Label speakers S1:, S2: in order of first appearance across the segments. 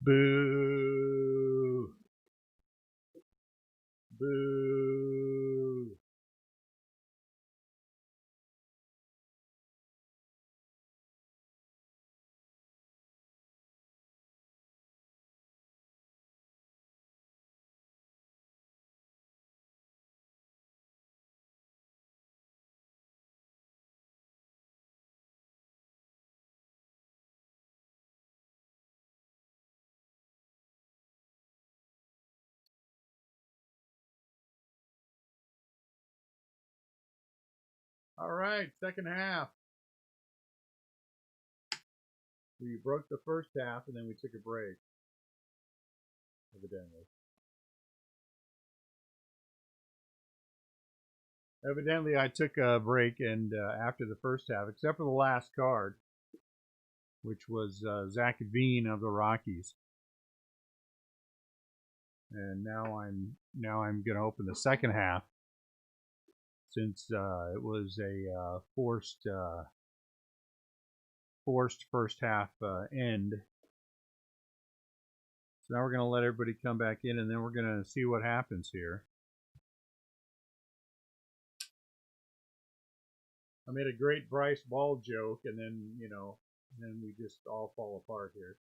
S1: Boo. Boo. All right, second half. We broke the first half and then we took a break, evidently. Evidently, I took a break and after the first half, except for the last card, which was Zach Veen of the Rockies. And now I'm going to open the second half, since it was a forced first half end. So now we're going to let everybody come back in, and then we're going to see what happens here. I made a great Bryce Ball joke, and then, you know, then we just all fall apart here.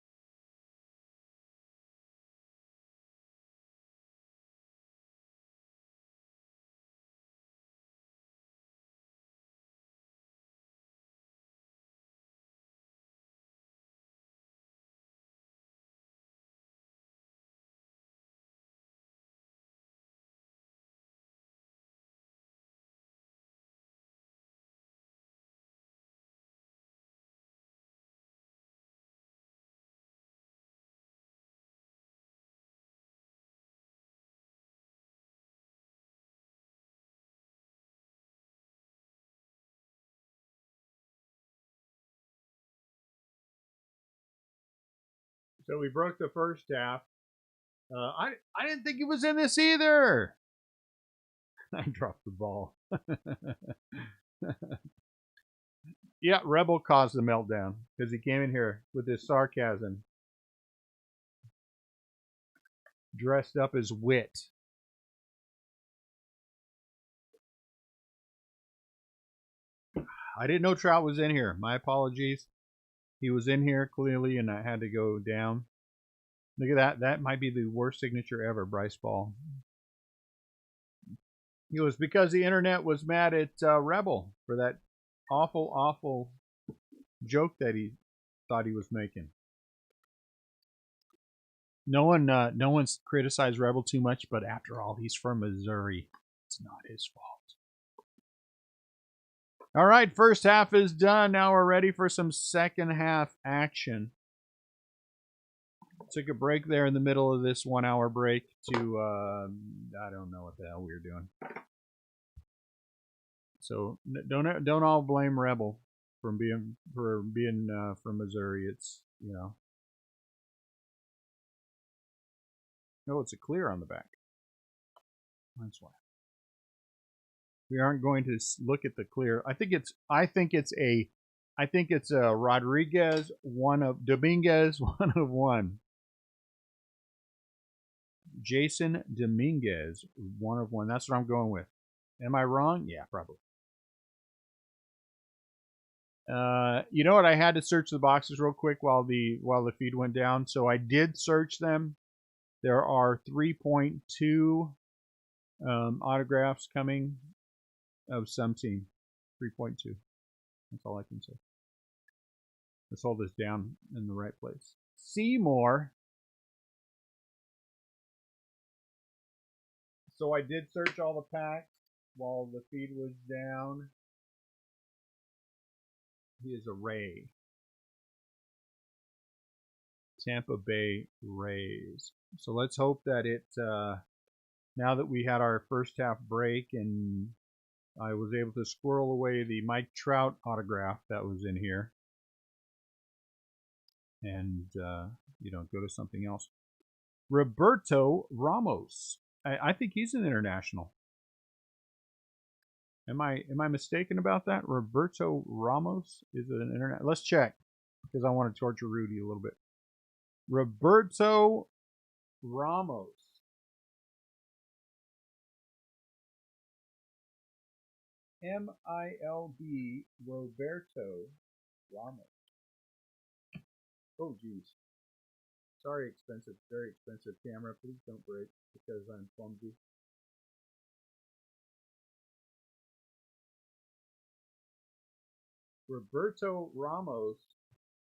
S1: So we broke the first half. I didn't think he was in this either. I dropped the ball. Yeah, Rebel caused the meltdown because he came in here with his sarcasm, dressed up as Wit. I didn't know Trout was in here. My apologies. He was in here clearly, and I had to go down. Look at that. That might be the worst signature ever, Bryce Ball. It was because the internet was mad at Rebel for that awful, awful joke that he thought he was making. No one's criticized Rebel too much, but after all, he's from Missouri. It's not his fault. All right, first half is done. Now we're ready for some second half action. Took a break there in the middle of this 1 hour break to I don't know what the hell we were doing. So don't all blame Rebel for being from Missouri. It's, you know. No, it's a clear on the back. That's why. We aren't going to look at the clear. I think it's a Rodriguez Dominguez 1 of 1. Jason Dominguez 1 of 1. That's what I'm going with. Am I wrong? Yeah, probably. You know what? I had to search the boxes real quick while the feed went down. So I did search them. There are 3.2 autographs coming of some team. 3.2. That's all I can say. Let's hold this down in the right place. Seymour. So I did search all the packs while the feed was down. He is a Ray. Tampa Bay Rays. So let's hope that it, now that we had our first half break and I was able to squirrel away the Mike Trout autograph that was in here and, go to something else. Roberto Ramos. I think he's an international. Am I mistaken about that? Roberto Ramos is an international. Let's check because I want to torture Rudy a little bit. Roberto Ramos. MILB Roberto Ramos. Oh, geez. Sorry, expensive, very expensive camera. Please don't break because I'm clumsy. Roberto Ramos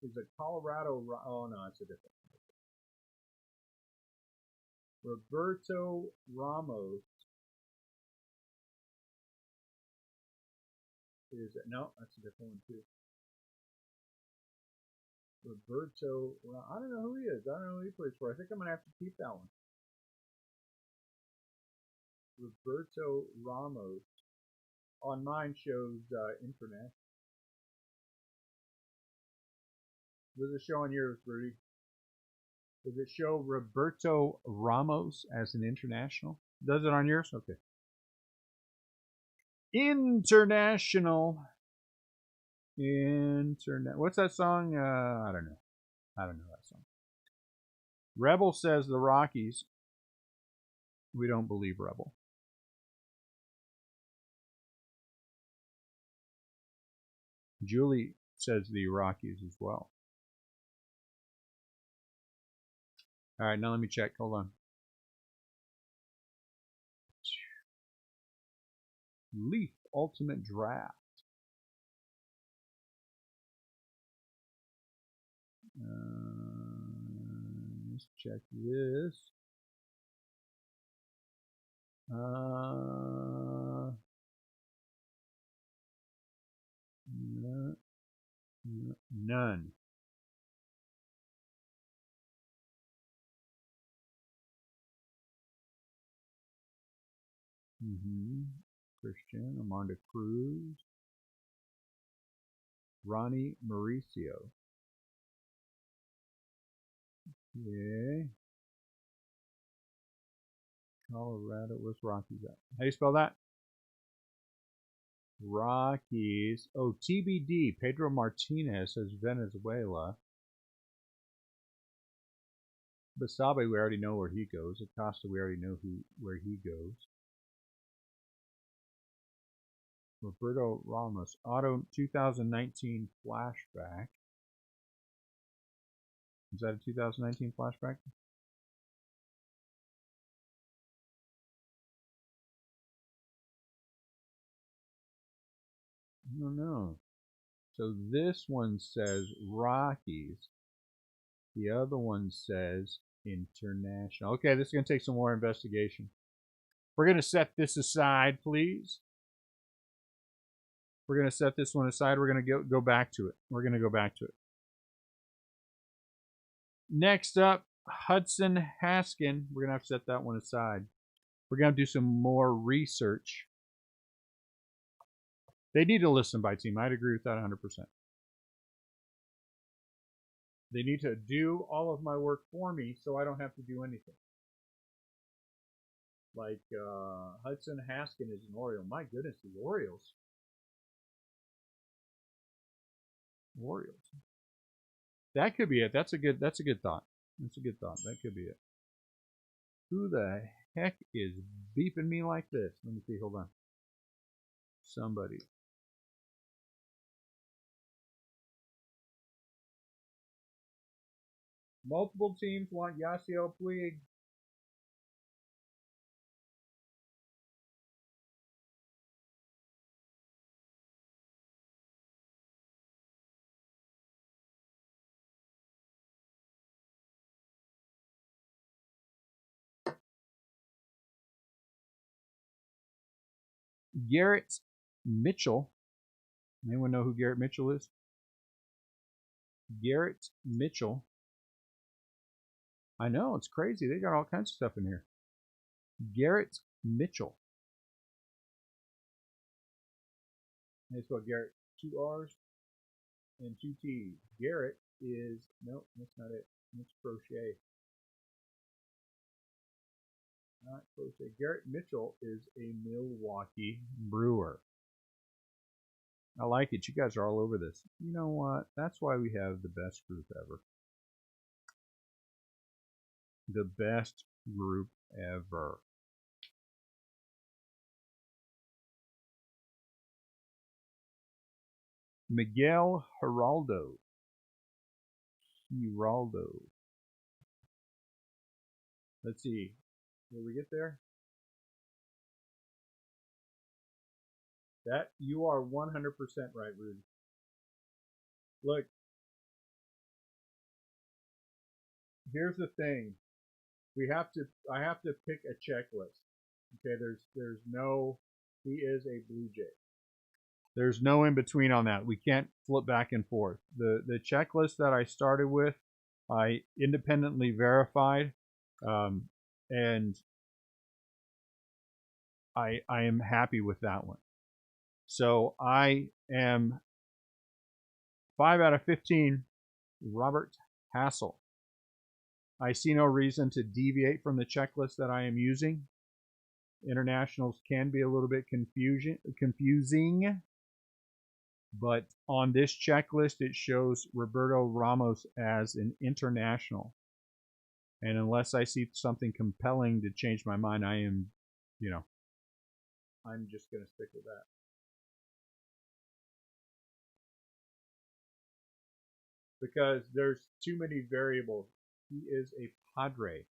S1: is a Colorado. Oh, no, it's a different. Roberto Ramos is, no, that's a different one too. Roberto, well, I don't know who he is. I don't know who he plays for. I think I'm going to have to keep that one. Roberto Ramos. On mine shows internet. Does it show on yours, Rudy? Does it show Roberto Ramos as an international? Does it on yours? Okay. International. What's that song? I don't know. I don't know that song. Rebel says the Rockies. We don't believe Rebel. Julie says the Rockies as well. All right, now let me check. Hold on. Leaf Ultimate Draft. Let's check this. None. Christian, Armando Cruz, Ronnie Mauricio. Okay. Colorado, where's Rockies at? How do you spell that? Rockies. Oh, TBD. Pedro Martinez says Venezuela. Basabe, we already know where he goes. Acosta, we already know where he goes. Roberto Ramos. Auto 2019 flashback. Is that a 2019 flashback? I don't know. So this one says Rockies. The other one says international. Okay, this is going to take some more investigation. We're going to set this aside, please. We're going to set this one aside. We're going to go back to it. We're going to go back to it. Next up, Hudson Haskin. We're going to have to set that one aside. We're going to do some more research. They need to listen by team. I'd agree with that 100%. They need to do all of my work for me so I don't have to do anything. Like Hudson Haskin is an Oriole. My goodness, the Orioles. Orioles. That could be it. That's a good thought. That's a good thought. That could be it. Who the heck is beeping me like this? Let me see. Hold on. Somebody. Multiple teams want Yasiel Puig. Garrett Mitchell. Anyone know who Garrett Mitchell is? Garrett Mitchell. I know, it's crazy. They got all kinds of stuff in here. Garrett Mitchell. They spell Garrett 2 R's and 2 T's. Garrett is, nope, that's not it. It's crochet. Not crochet. Garrett Mitchell is a Milwaukee brewer. I like it. You guys are all over this. You know what? That's why we have the best group ever. The best group ever. Miguel Geraldo. Let's see. Will we get there? That you are 100% right, Rudy. Look, here's the thing. I have to pick a checklist. Okay, there's no, he is a Blue Jay. There's no in between on that. We can't flip back and forth. The checklist that I started with, I independently verified, and I am happy with that one. So I am 5 out of 15. Robert Hassel. I see no reason to deviate from the checklist that I am using. Internationals can be a little bit confusing, but on this checklist it shows Roberto Ramos as an international. And unless I see something compelling to change my mind, I am, I'm just going to stick with that. Because there's too many variables. He is a Padre.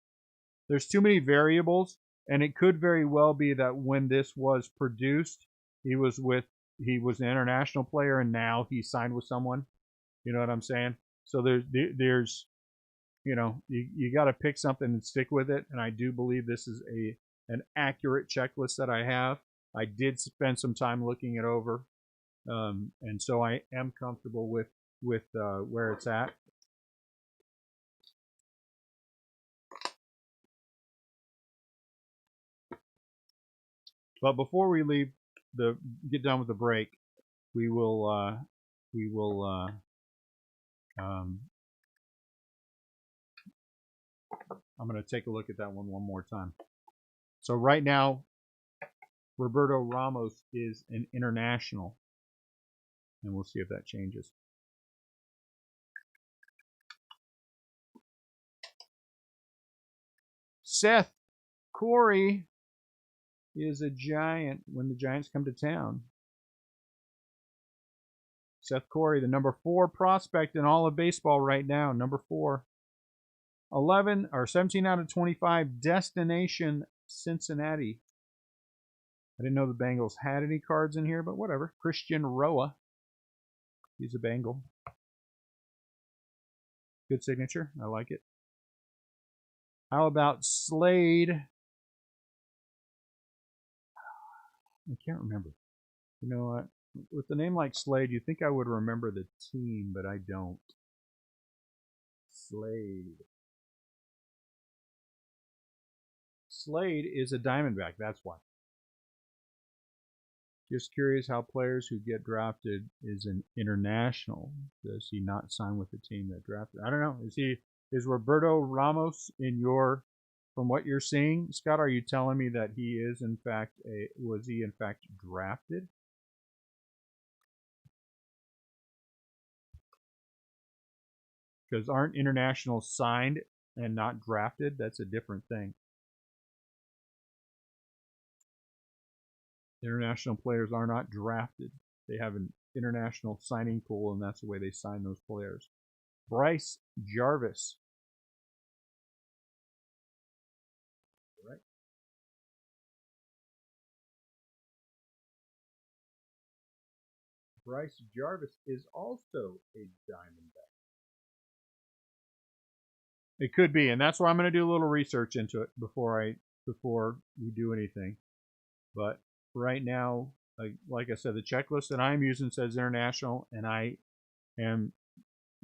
S1: There's too many variables, and it could very well be that when this was produced, he was an international player, and now he signed with someone. You know what I'm saying? So there's you got to pick something and stick with it. And I do believe this is an accurate checklist that I have. I did spend some time looking it over, and so I am comfortable with where it's at. But before we get done with the break, I'm going to take a look at that one more time. So right now, Roberto Ramos is an international, and we'll see if that changes. Seth Corey is a Giant when the Giants come to town. Seth Corey, the number 4 prospect in all of baseball right now, number 4. 17 out of 25, destination Cincinnati. I didn't know the Bengals had any cards in here, but whatever. Christian Roa. He's a Bengal. Good signature. I like it. How about Slade? I can't remember. You know what? With a name like Slade, you think I would remember the team, but I don't. Slade. Slade is a Diamondback, that's why. Just curious how players who get drafted is an international. Does he not sign with the team that drafted? I don't know. Is Roberto Ramos from what you're seeing, Scott, are you telling me that he is was he in fact drafted? Because aren't internationals signed and not drafted? That's a different thing. International players are not drafted. They have an international signing pool, and that's the way they sign those players. Bryce Jarvis. Right. Bryce Jarvis is also a Diamondback. It could be, and that's why I'm going to do a little research into it before we do anything. But right now, like I said, the checklist that I'm using says international, and I am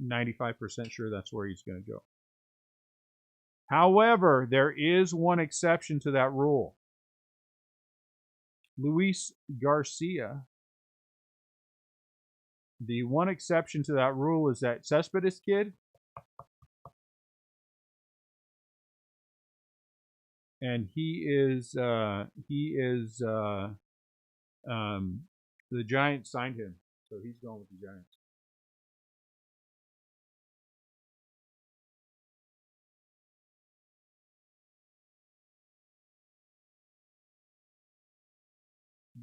S1: 95% sure that's where he's going to go. However, there is one exception to that rule. Luis Garcia. The one exception to that rule is that Cespedes kid, and the Giants signed him, so he's going with the Giants.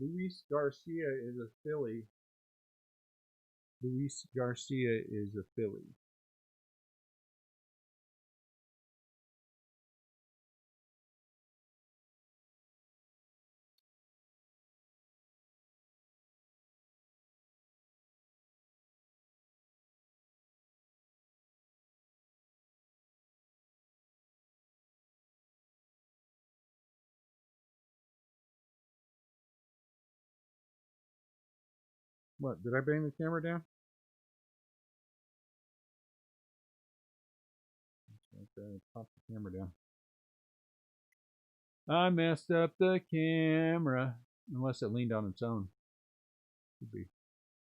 S1: Luis Garcia is a Philly. Luis Garcia is a Philly. What, did I bring the camera down? Okay, pop the camera down. I messed up the camera. Unless it leaned on its own. Could be.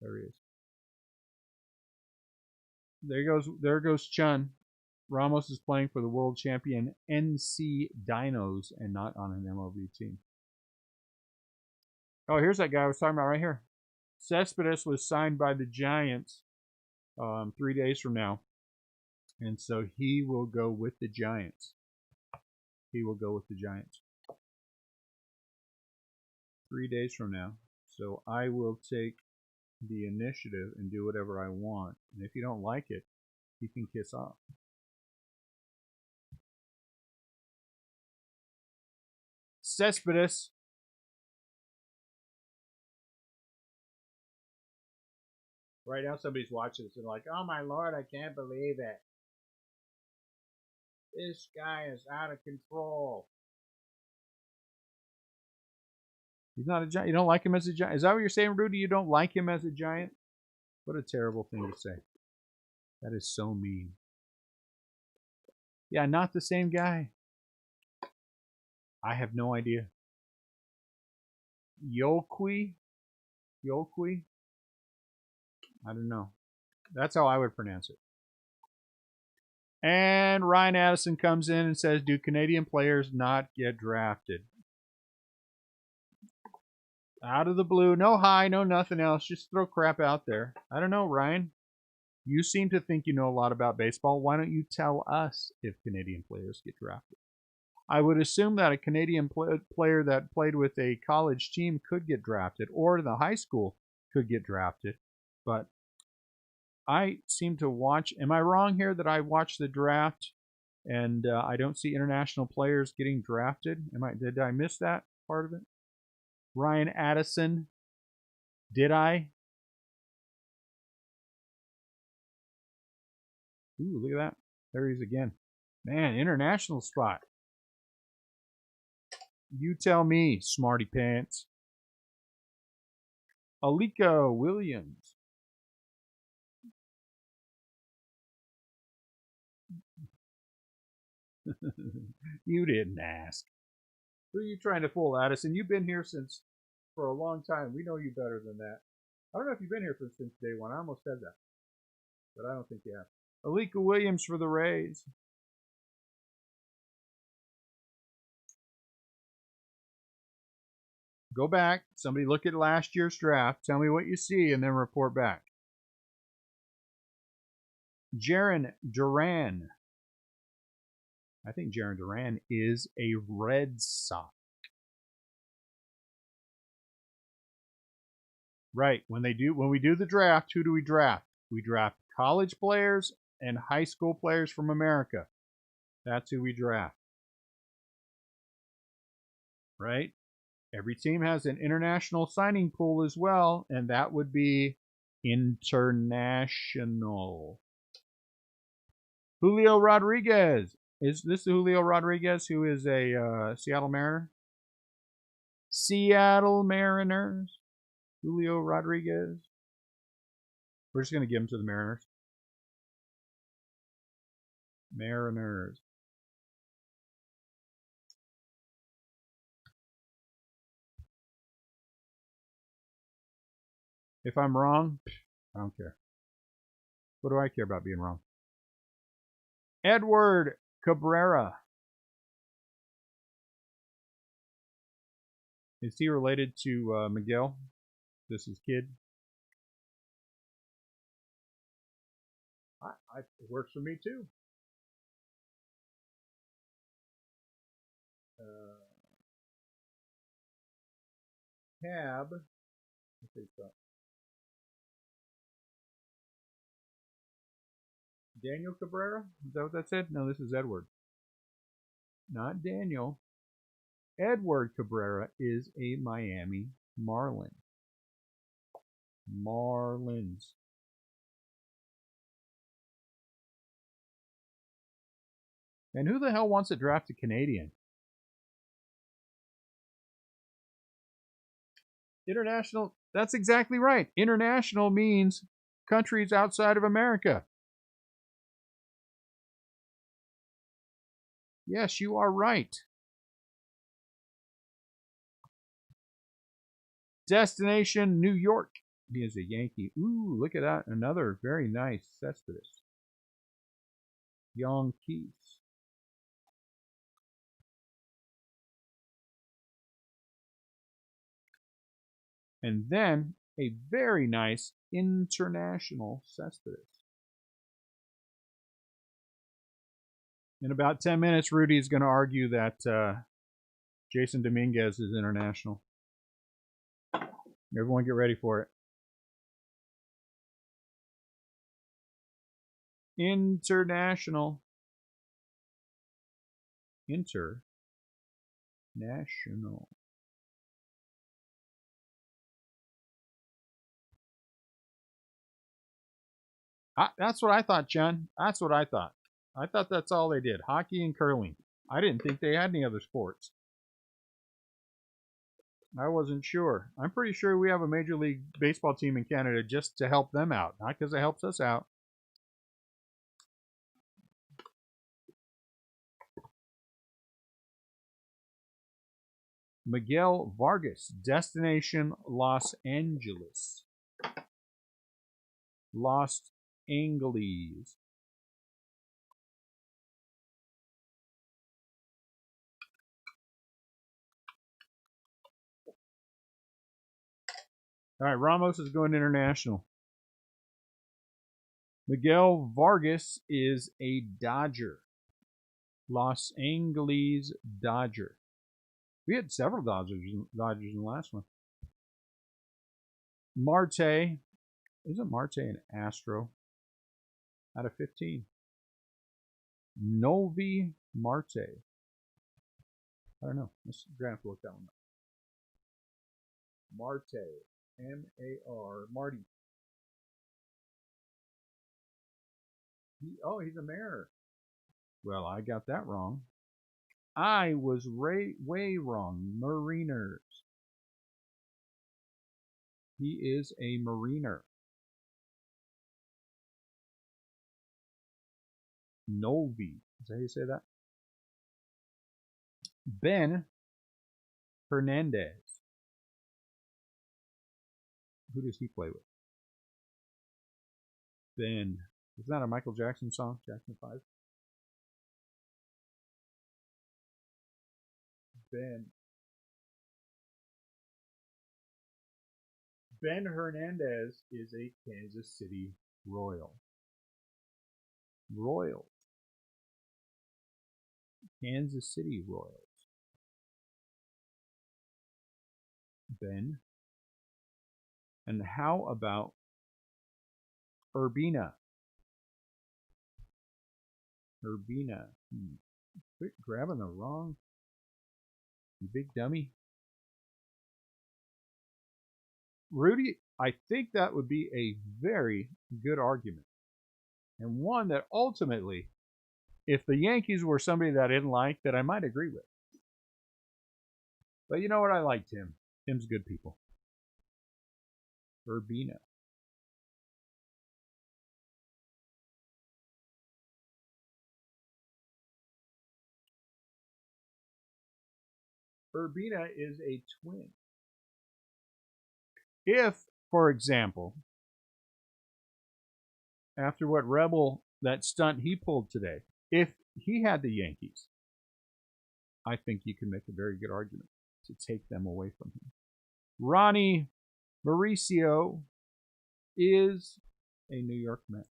S1: There he is. There goes Chun. Ramos is playing for the world champion NC Dinos and not on an MLB team. Oh, here's that guy I was talking about right here. Cespedes was signed by the Giants 3 days from now. And so he will go with the Giants. He will go with the Giants 3 days from now. So I will take the initiative and do whatever I want. And if you don't like it, you can kiss off. Cespedes. Right now somebody's watching this and like, oh my lord, I can't believe it. This guy is out of control. He's not a giant. You don't like him as a giant? Is that what you're saying, Rudy? You don't like him as a giant? What a terrible thing to say. That is so mean. Yeah, not the same guy. I have no idea. Yolqui? Yolqui? I don't know. That's how I would pronounce it. And Ryan Addison comes in and says, do Canadian players not get drafted? Out of the blue. No hi, no nothing else. Just throw crap out there. I don't know, Ryan. You seem to think you know a lot about baseball. Why don't you tell us if Canadian players get drafted? I would assume that a Canadian player that played with a college team could get drafted, or the high school could get drafted. But I seem to watch. Am I wrong here that I watch the draft and I don't see international players getting drafted? Did I miss that part of it? Ryan Addison. Did I? Ooh, look at that. There he is again. Man, international spot. You tell me, smarty pants. Aliko Williams. You didn't ask. Who are you trying to fool, Addison? You've been here for a long time. We know you better than that. I don't know if you've been here since day one. I almost said that. But I don't think you have. Aliko Williams for the Rays. Go back. Somebody look at last year's draft. Tell me what you see and then report back. Jarren Duran. I think Jarren Duran is a Red Sox. Right. When we do the draft, who do we draft? We draft college players and high school players from America. That's who we draft. Right? Every team has an international signing pool as well, and that would be international. Julio Rodriguez. Is this Julio Rodriguez, who is a Seattle Mariner? Seattle Mariners. Julio Rodriguez. We're just going to give him to the Mariners. Mariners. If I'm wrong, I don't care. What do I care about being wrong? Edward Cabrera. Is he related to Miguel? This is kid. It works for me too. Cab. Daniel Cabrera? Is that what that said? No, this is Edward. Not Daniel. Edward Cabrera is a Miami Marlin. Marlins. And who the hell wants to draft a Canadian? International. That's exactly right. International means countries outside of America. Yes, you are right. Destination New York. He is a Yankee. Ooh, look at that. Another very nice Cespedes. Yankees. And then a very nice international Cespedes. In about 10 minutes, Rudy is going to argue that Jason Dominguez is international. Everyone get ready for it. International. International. That's what I thought, John. That's what I thought. I thought that's all they did. Hockey and curling. I didn't think they had any other sports. I wasn't sure. I'm pretty sure we have a Major League Baseball team in Canada just to help them out, not because it helps us out. Miguel Vargas, destination Los Angeles. Los Angeles. All right, Ramos is going international. Miguel Vargas is a Dodger. Los Angeles Dodger. We had several Dodgers in the last one. Marte. Isn't Marte an Astro? Out of 15. Novi Marte. I don't know. Let's grab to look that one up. Marte. M-A-R. Marty. He's a Mariner. Well, I got that wrong. I was way wrong. Mariners. He is a Mariner. Novi. Is that how you say that? Ben Hernandez. Who does he play with? Ben. Isn't that a Michael Jackson song? Jackson 5? Ben Hernandez is a Kansas City Royal. Kansas City Royals. Ben. And how about Urbina? Quit grabbing the wrong, you big dummy. Rudy, I think that would be a very good argument. And one that ultimately, if the Yankees were somebody that I didn't like, that I might agree with. But you know what? I like Tim. Tim's good people. Urbina. Urbina is a twin. If, for example, after what Rebel, that stunt he pulled today, if he had the Yankees, I think you can make a very good argument to take them away from him. Ronnie Mauricio is a New York Met.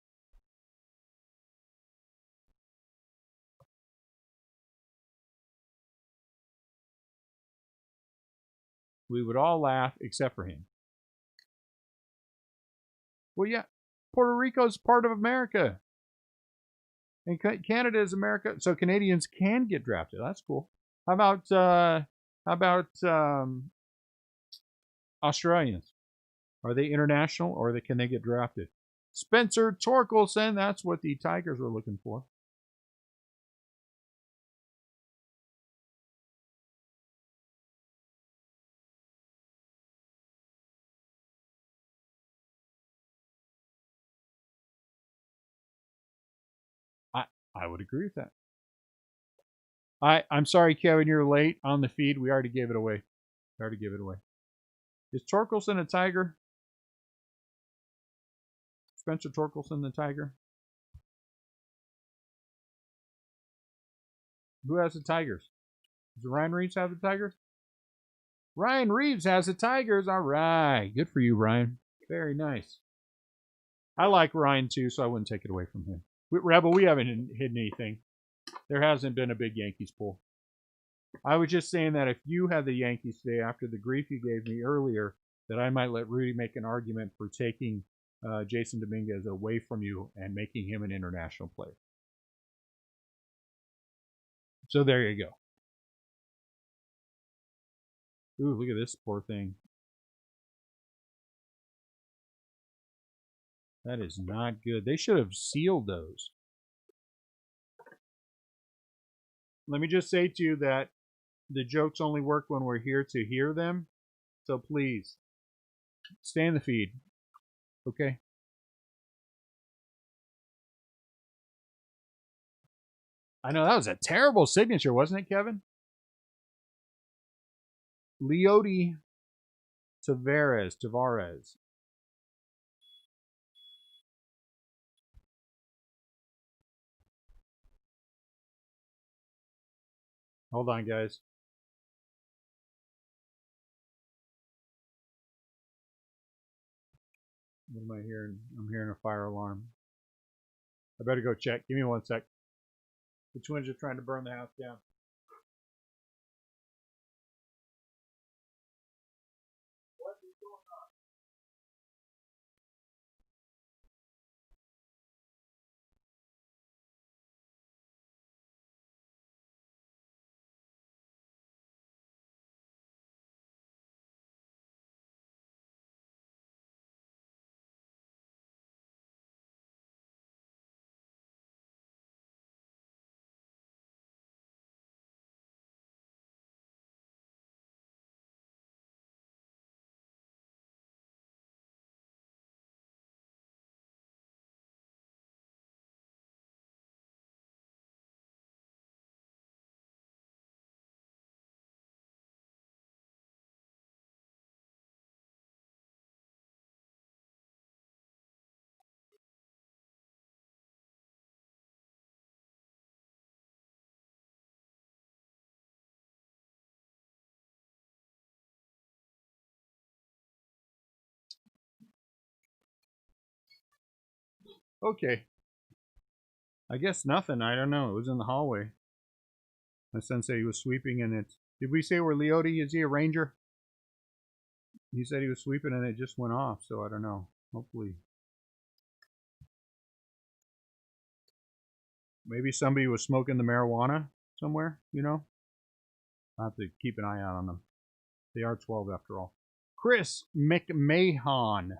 S1: We would all laugh except for him. Well, yeah, Puerto Rico's part of America. And Canada is America, so Canadians can get drafted. That's cool. How about Australians? Are they international, or can they get drafted? Spencer Torkelson, that's what the Tigers were looking for. I would agree with that. I'm sorry, Kevin, you're late on the feed. We already gave it away. Is Torkelson a Tiger? Spencer Torkelson the Tiger? Who has the Tigers? Does Ryan Reeves have the Tigers? Ryan Reeves has the Tigers. All right. Good for you, Ryan. Very nice. I like Ryan, too, so I wouldn't take it away from him. Rebel, we haven't hidden anything. There hasn't been a big Yankees pull. I was just saying that if you had the Yankees today, after the grief you gave me earlier, that I might let Rudy make an argument for taking Jason Dominguez away from you and making him an international player. So there you go. Ooh, look at this poor thing. That is not good. They should have sealed those. Let me just say to you that the jokes only work when we're here to hear them. So please, stay in the feed. Okay? I know that was a terrible signature, wasn't it, Kevin? Leody Tavares. Hold on, guys. What am I hearing? I'm hearing a fire alarm. I better go check. Give me 1 sec. The twins are trying to burn the house down. What is going on? Okay. I guess nothing. I don't know. It was in the hallway. My sensei was sweeping and it. Did we say where Leody? Is he a ranger? He said he was sweeping and it just went off, so I don't know. Hopefully. Maybe somebody was smoking the marijuana somewhere, you know? I'll have to keep an eye out on them. They are 12 after all. Chris McMahon.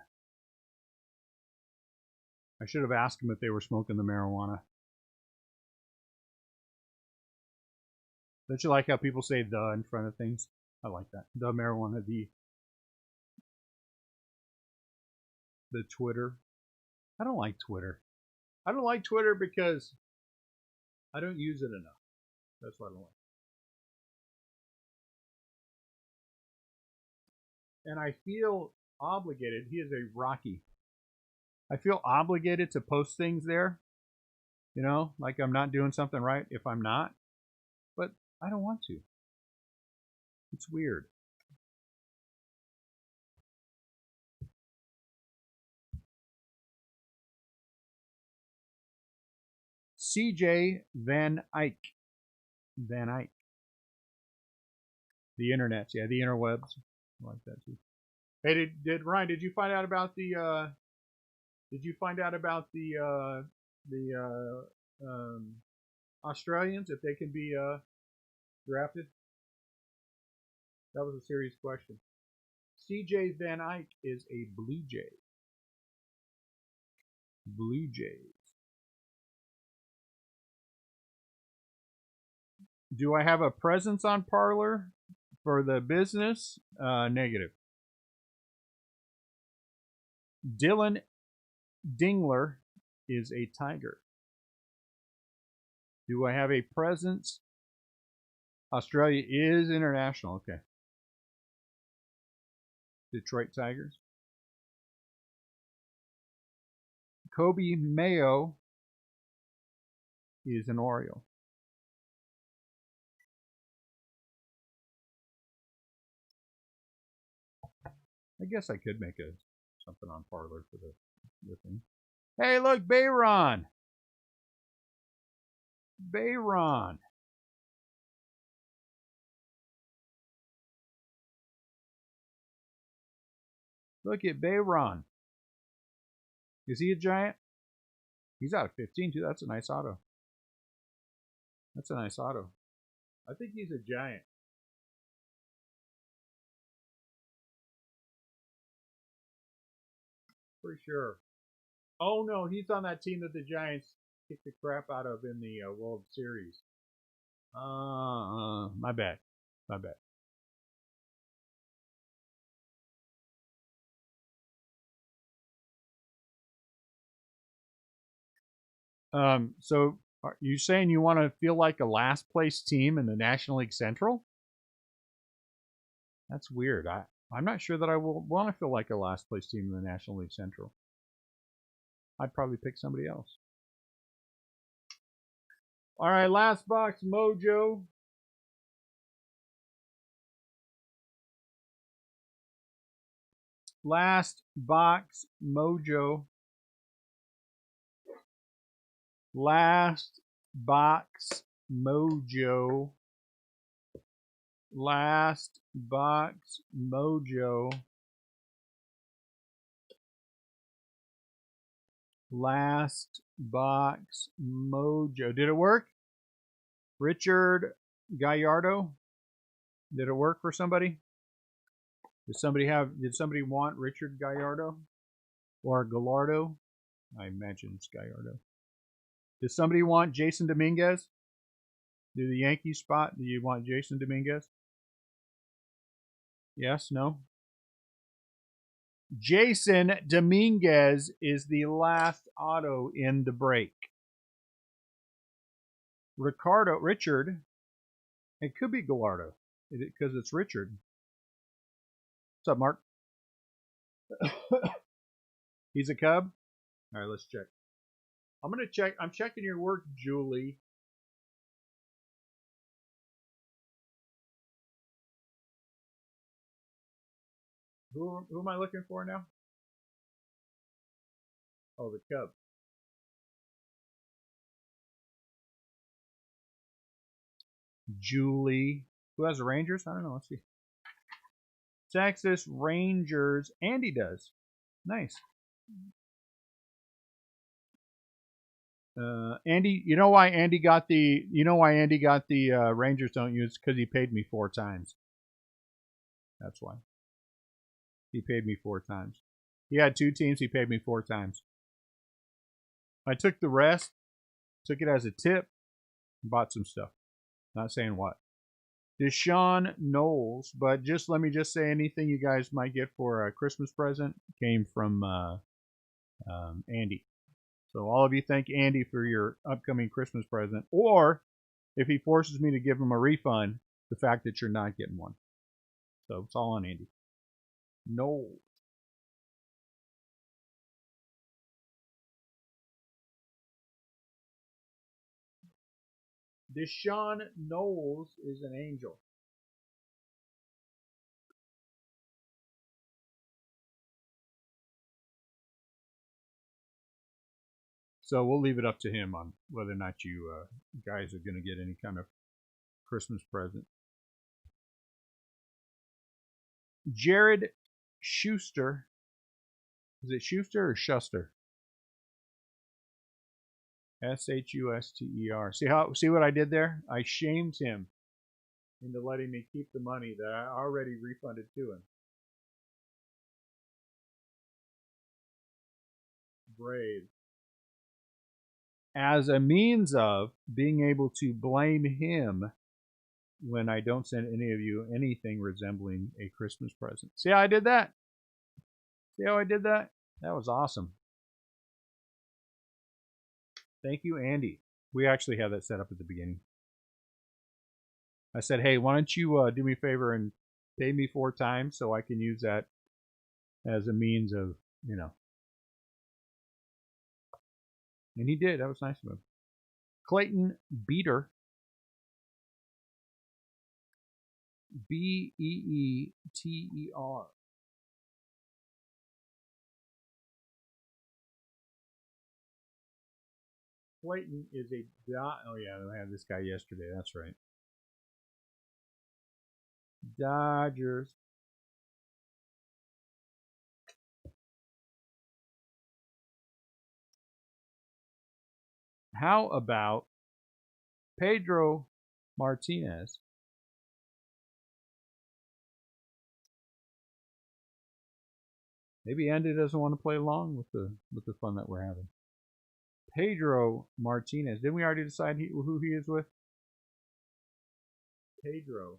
S1: I should have asked him if they were smoking the marijuana. Don't you like how people say the in front of things? I like that. The marijuana, the Twitter. I don't like Twitter. I don't like Twitter because I don't use it enough. That's what I don't like. And I feel obligated. He is a Rocky. I feel obligated to post things there. You know, like I'm not doing something right if I'm not. But I don't want to. It's weird. CJ Van Eyck. Van Eyck. The internets, yeah, the interwebs. I like that too. Hey, did Ryan? Did you find out about the? Did you find out about the Australians if they can be drafted? That was a serious question. CJ Van Eyck is a Blue Jay. Blue Jays. Do I have a presence on Parler for the business? Negative. Dylan Dingler is a Tiger. Do I have a presence? Australia is international. Okay. Detroit Tigers. Kobe Mayo is an Oriole. I guess I could make something on Parler for the thing. Hey, look, Bayron. Bayron. Look at Bayron. Is he a Giant? He's out of 15 too. That's a nice auto. That's a nice auto. I think he's a Giant. For sure. Oh no, he's on that team that the Giants kicked the crap out of in the World Series. My bad. My bad. So are you saying you want to feel like a last place team in the National League Central? That's weird. I'm not sure that I will want to feel like a last place team in the National League Central. I'd probably pick somebody else. All right, last box, Mojo. Last box, Mojo. Last box, Mojo. Last box, Mojo. Last box, Mojo. Did it work? Richard Gallardo. Did it work for somebody? Did somebody want Richard Gallardo? Or Gallardo? I imagine it's Gallardo. Does somebody want Jason Dominguez? Do the Yankees spot? Do you want Jason Dominguez? Yes, no? Jason Dominguez is the last auto in the break. Richard, it could be Gallardo because it's Richard. What's up, Mark? He's a Cub? All right, let's check. I'm going to check. I'm checking your work, Julie. Who am I looking for now? Oh, the Cub. Julie. Who has the Rangers? I don't know. Let's see. Texas Rangers. Andy does. Nice. Andy, you know why Andy got the Rangers don't use? Because he paid me 4 times. That's why. He paid me 4 times. He had 2 teams. He paid me 4 times. I took the rest, took it as a tip, bought some stuff. Not saying what. Deshaun Knowles. But just let me just say, anything you guys might get for a Christmas present came from Andy. So all of you thank Andy for your upcoming Christmas present. Or if he forces me to give him a refund, the fact that you're not getting one. So it's all on Andy. Knowles. Deshaun Knowles is an angel. So we'll leave it up to him on whether or not you guys are going to get any kind of Christmas present. Jared Schuster. Is it Schuster or Schuster? Shuster. See what I did there? I shamed him into letting me keep the money that I already refunded to him. Brave. As a means of being able to blame him when I don't send any of you anything resembling a Christmas present. See how I did that? See how I did that? That was awesome. Thank you, Andy. We actually had that set up at the beginning. I said, hey, why don't you do me a favor and pay me 4 times so I can use that as a means of, you know. And he did. That was nice of him. Clayton Beater. Beeeter. Clayton is a oh yeah, I had this guy yesterday. That's right. Dodgers. How about Pedro Martinez? Maybe Andy doesn't want to play along with the fun that we're having. Pedro Martinez. Didn't we already decide who he is with? Pedro.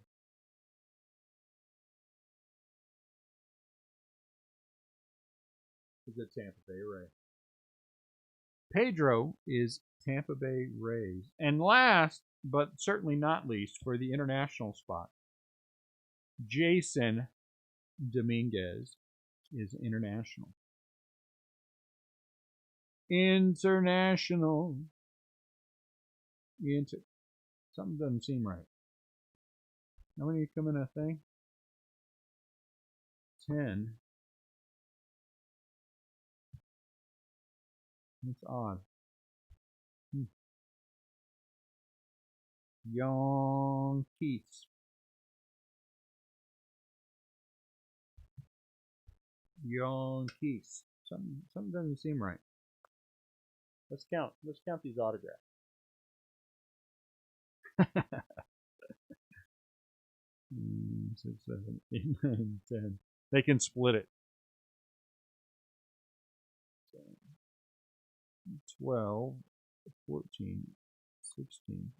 S1: Is it Tampa Bay Rays? Pedro is Tampa Bay Rays. And last, but certainly not least, for the international spot, Jason Dominguez is international. International. Something doesn't seem right. How many come in a thing? 10. That's odd. Yankees. Yankees. Something doesn't seem right. Let's count. Let's count these autographs. 6, 7, 8, 9, 10. They can split it. 12, 14, 16,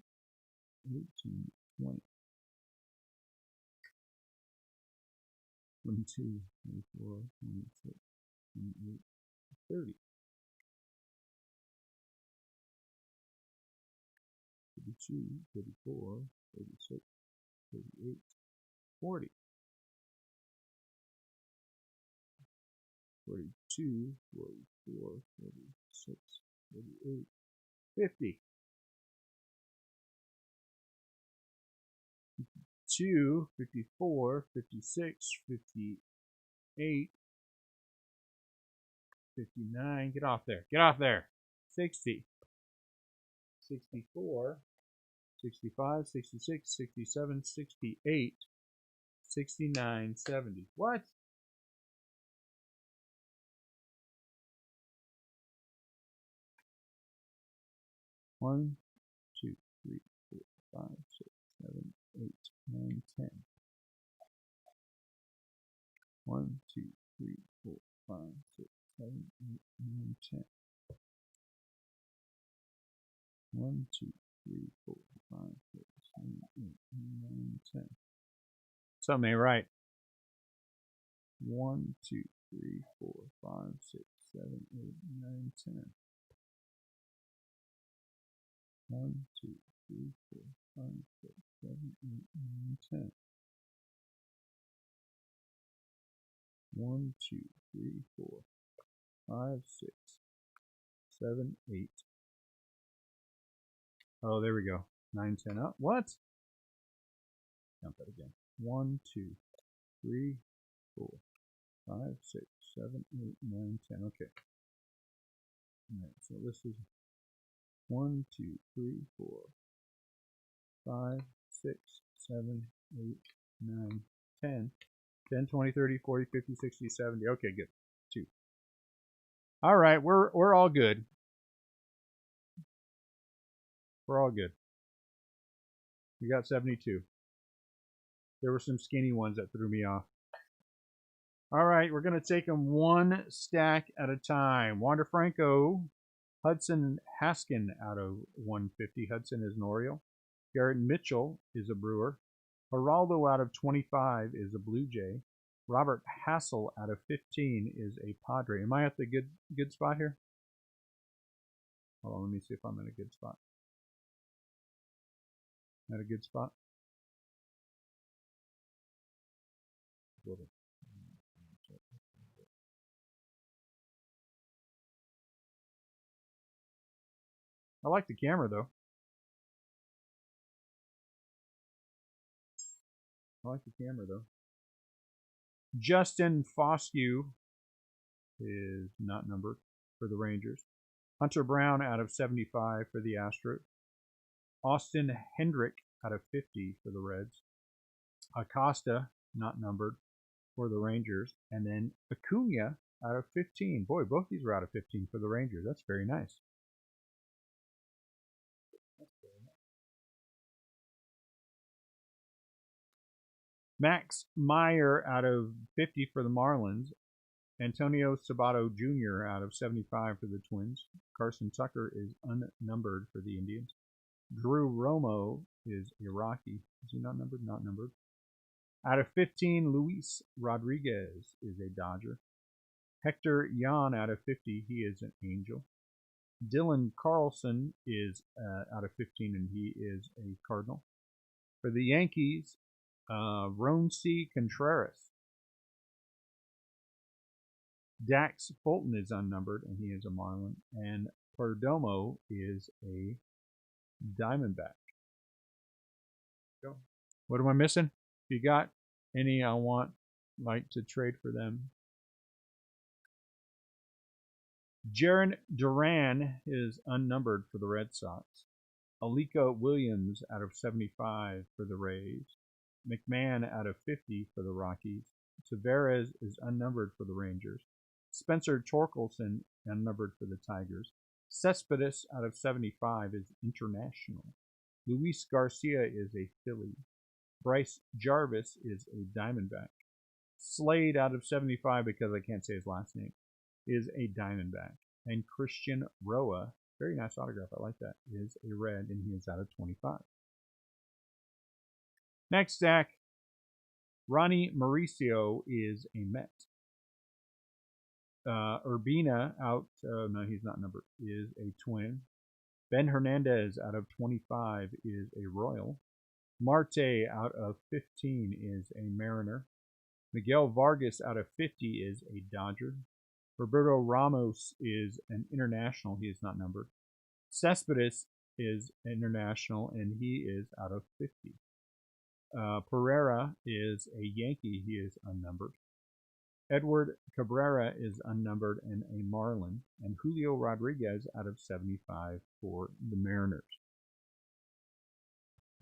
S1: 18, 20. 22, 24, 26, 28, 30. 32, 34, 36, 38, 40. 42, 44, 46, 48, 50. 52, 54, 56, 58, 59. Get off there. Get off there. 60, 64, 65, 66, 67, 68, 69, 70. What? One, 2, 3, 4, 5, 6, 7, 8, 9, 10. 1, 2, 3, 4, 5, 6, 7, 8, 9, 10. 1, 2, 3, 4, 5, 6, 7, 8, 9, 10. Something ain't right. 1, 2, 3, 4, 5, 6, 7, 8, 9, 10. 1, 2, 3, 4, 5, 6, 7, 8, 9, 10. 1, 2, 3, 4, 5, 6, 7, 8. Oh, there we go. 9, 10 up. What? Count that again. 1, 2, 3, 4, 5, 6, 7, 8, 9, 10. Okay. All right, so this is 1, 2, 3, 4, 5, 6, 7, 8, 9, 10. 10, 20, 30, 40, 50, 60, 70. Okay, good. 2. All right, we're all good. We're all good. We got 72. There were some skinny ones that threw me off. All right, we're going to take them one stack at a time. Wander Franco, Hudson Haskin out of 150. Hudson is an Oriole. Garrett Mitchell is a Brewer. Geraldo out of 25 is a Blue Jay. Robert Hassel out of 15 is a Padre. Am I at the good spot here? Hold on, let me see if I'm in a good spot. At a good spot? I like the camera though. Justin Foscue is not numbered for the Rangers. Hunter Brown out of 75 for the Astros. Austin Hendrick out of 50 for the Reds. Acosta, not numbered, for the Rangers. And then Acuna out of 15. Boy, both these were out of 15 for the Rangers. That's very nice. Max Meyer out of 50 for the Marlins. Antonio Sabato Jr. out of 75 for the Twins. Carson Tucker is unnumbered for the Indians. Drew Romo is a Rocky. Is he not numbered? Not numbered. Out of 15, Luis Rodriguez is a Dodger. Hector Yan out of 50, he is an Angel. Dylan Carlson is out of 15, and he is a Cardinal. For the Yankees, Ronci Contreras. Dax Fulton is unnumbered, and he is a Marlin. And Perdomo is a Diamondback. Go. What am I missing? If you got any I want like to trade for them. Jaron Duran is unnumbered for the Red Sox. Alika Williams out of 75 for the Rays. McMahon out of 50 for the Rockies. Tavares is unnumbered for the Rangers. Spencer Torkelson unnumbered for the Tigers. Cespedes out of 75 is international. Luis Garcia is a Philly. Bryce Jarvis is a Diamondback. Slade out of 75, because I can't say his last name, is a Diamondback. And Christian Roa, very nice autograph, I like that, is a Red, and he is out of 25. Next stack, Ronnie Mauricio is a Met. Urbina out, no, he's not numbered, is a Twin. Ben Hernandez out of 25 is a Royal. Marte out of 15 is a Mariner. Miguel Vargas out of 50 is a Dodger. Roberto Ramos is an international. He is not numbered. Cespedes is international, and he is out of 50. Pereira is a Yankee. He is unnumbered. Edward Cabrera is unnumbered and a Marlin. And Julio Rodriguez out of 75 for the Mariners.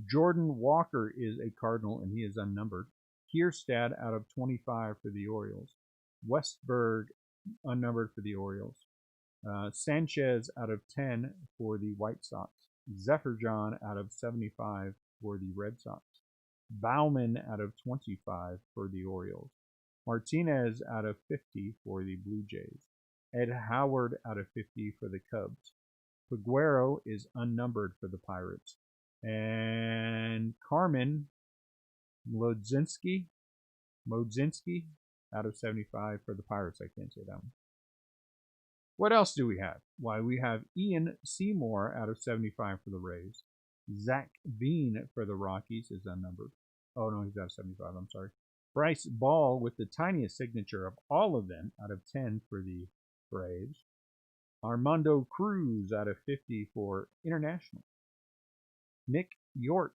S1: Jordan Walker is a Cardinal, and he is unnumbered. Kierstad out of 25 for the Orioles. Westberg unnumbered for the Orioles. Sanchez out of 10 for the White Sox. Zephyr-John out of 75 for the Red Sox. Bauman out of 25 for the Orioles. Martinez out of 50 for the Blue Jays. Ed Howard out of 50 for the Cubs. Figuero is unnumbered for the Pirates. And Carmen Modzinski out of 75 for the Pirates. I can't say that one. What else do we have? Why, we have Ian Seymour out of 75 for the Rays. Zach Veen for the Rockies is unnumbered. Oh, no, he's out of 75. I'm sorry. Bryce Ball with the tiniest signature of all of them out of 10 for the Braves. Armando Cruz out of 50 for International. Nick York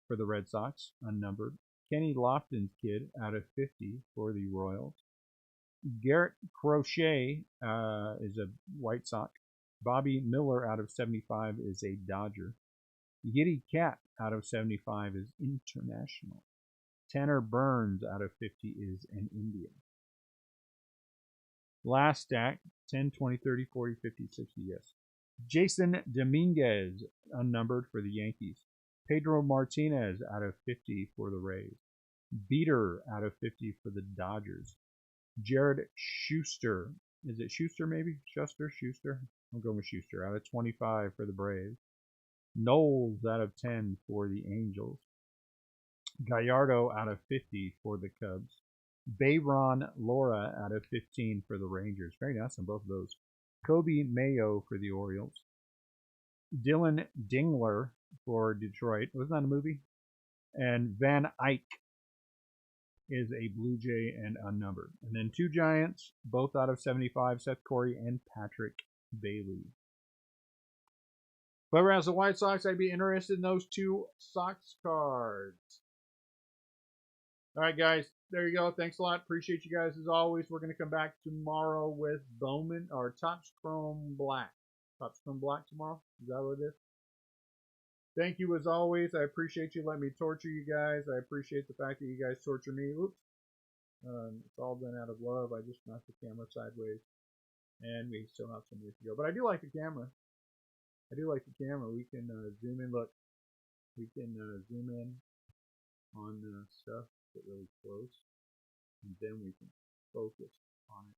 S1: for the Red Sox, unnumbered. Kenny Lofton's kid out of 50 for the Royals. Garrett Crochet is a White Sox. Bobby Miller out of 75 is a Dodger. Giddy Cat out of 75 is International. Tanner Burns out of 50 is an Indian. Last stack, 10, 20, 30, 40, 50, 60, yes. Jason Dominguez, unnumbered for the Yankees. Pedro Martinez out of 50 for the Rays. Beater out of 50 for the Dodgers. Jared Schuster. Is it Schuster maybe? Schuster? I'm going with Schuster. Out of 25 for the Braves. Knowles out of 10 for the Angels. Gallardo out of 50 for the Cubs. Bayron Lora out of 15 for the Rangers. Very nice on both of those. Kobe Mayo for the Orioles. Dylan Dingler for Detroit. Wasn't that a movie? And Van Eyck is a Blue Jay and unnumbered. And then two Giants, both out of 75, Seth Corey and Patrick Bailey. Whoever has the White Sox, I'd be interested in those two Sox cards. All right, guys, there you go. Thanks a lot. Appreciate you guys as always. We're going to come back tomorrow with Bowman or Topps Chrome Black. Topps Chrome Black tomorrow? Is that what it is? Thank you as always. I appreciate you letting me torture you guys. I appreciate the fact that you guys torture me. Oops. It's all done out of love. I just knocked the camera sideways. And we still have some ways to go. But I do like the camera. I do like the camera. We can zoom in. Look. We can zoom in on stuff, get really close. And then we can focus on it.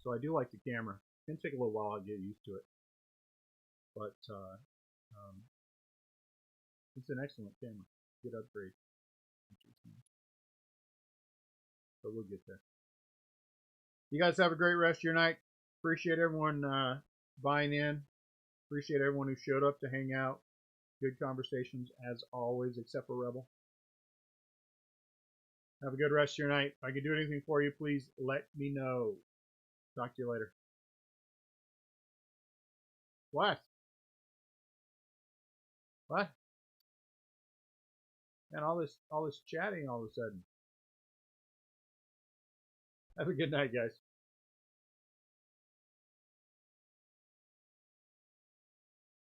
S1: So I do like the camera. It's going to take a little while to get used to it. But it's an excellent camera. Good upgrade. So we'll get there. You guys have a great rest of your night. Appreciate everyone buying in. Appreciate everyone who showed up to hang out. Good conversations as always, except for Rebel. Have a good rest of your night. If I can do anything for you, please let me know. Talk to you later. What? What? And all this chatting all of a sudden. Have a good night, guys.